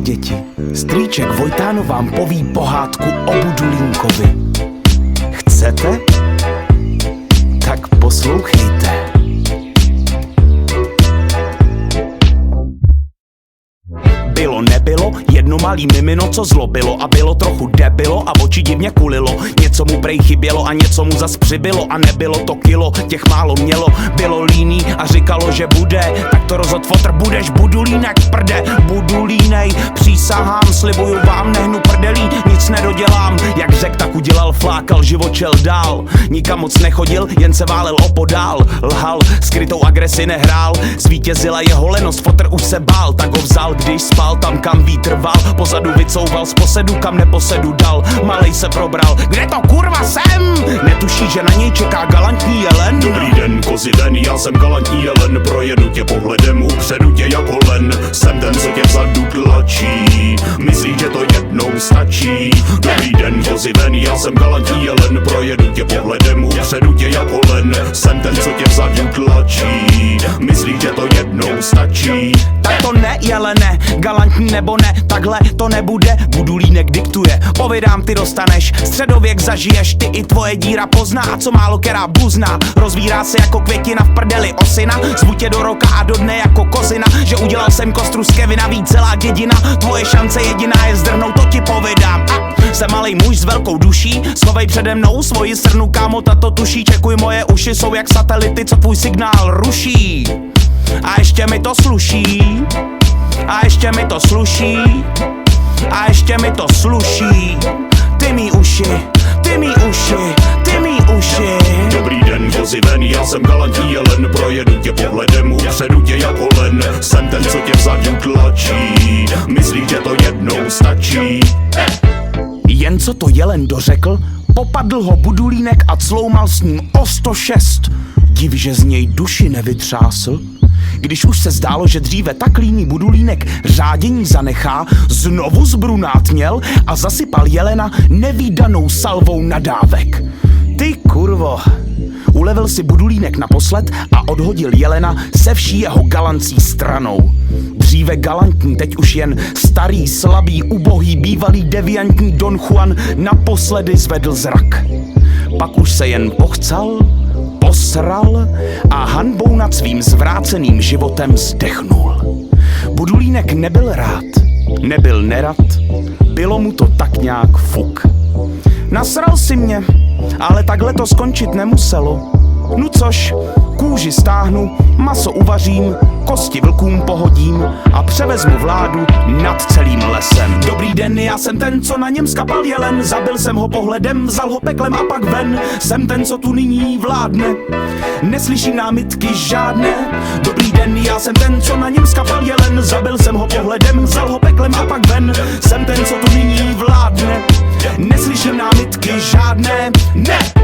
děti, strýček Vojtán vám poví pohádku o Budulínkovi. Chcete? Tak poslouchejte. Bylo nebylo, jedno malý mimino, co zlobilo a bylo trochu debilo a oči divně kulilo. Něco mu prej chybělo a něco mu zas přibylo a nebylo to kilo, těch málo mělo. Bylo líný a říkalo, že bude, tak to rozhod fotr, budeš Budulínek, prde, Budulínej. Přísahám, slibuju vám, nehnu prdelí, nic nedodělám. Jak řek, tak udělal, flákal, živočel dál. Nikam moc nechodil, jen se válel opodál. Lhal, skrytou agresi nehrál, zvítězila jeho lenost, fotr už se bál, tak ho vzal, když spal tam, kam vítr val. Pozadu vycouval z posedu, kam neposedu dal. Malej se probral, kde to kurva jsem? Netuší, že na něj čeká galantní jelen. Dobrý den, kozy ven, já jsem galantní jelen. Projedu tě pohledem, upředu tě jako len. Jsem ten, co tě vzadu tlačí, myslí, že to jednou stačí. Dobrý den, kozy ven, já jsem galantní jelen. Projedu tě pohledem, upředu tě jako len. Jsem ten, co tě vzadu tlačí, myslí, že to jednou stačí. Tak to ne, jelene, galantní nebo ne, takhle to nebude. Budulínek diktuje, povídám, ty dostaneš. Středověk zažiješ, ty i tvoje díra pozná. A co málo která buzná, rozvírá se jako květina v prdeli osina. Zvu tě do roka a do dne jako kozina, že udělal jsem kostru z Kevina, ví celá dědina. Tvoje šance jediná je zdrhnout, to ti povídám. Jsem malej muž s velkou duší, schovej přede mnou svoji srnu, kámo, tato tuší. Čekuj, moje uši jsou jak satelity, co tvůj signál ruší. A ještě mi to sluší, a ještě mi to sluší, a ještě mi to sluší. Ty mý uši, ty mý uši, ty mý uši. Dobrý den, kozy ven, já jsem galantní jelen. Projedu tě pohledem, upředu tě jako len. Jsem ten, co tě vzadu tlačí, myslí, že to jednou stačí. Jen co to jelen dořekl, popadl ho Budulínek a cloumal s ním o 106. Div, že z něj duši nevytřásl. Když už se zdálo, že dříve tak líný Budulínek řádění zanechá, znovu zbrunátněl a zasypal jelena nevídanou salvou nadávek. Ty kurvo, ulevil si Budulínek naposled a odhodil jelena se vší jeho galancí stranou. Dříve galantní, teď už jen starý, slabý, ubohý, bývalý deviantní Don Juan naposledy zvedl zrak. Pak už se jen pochcal, posral a hanbou nad svým zvráceným životem zdechnul. Budulínek nebyl rád, nebyl nerad, bylo mu to tak nějak fuk. Nasral si mě, ale takhle to skončit nemuselo. No což, kůži stáhnu, maso uvařím, kosti vlkům pohodím a převezmu vládu nad celým lesem. Dobrý den, já jsem ten, co na něm skapal jelen. Zabil jsem ho pohledem, vzal ho peklem a pak ven. Jsem ten, co tu nyní vládne, neslyším námitky žádné. Dobrý den, já jsem ten, co na něm skapal jelen. Zabil jsem ho pohledem, vzal ho peklem a pak ven. Jsem ten, co tu nyní vládne, neslyším námitky žádné. Ne!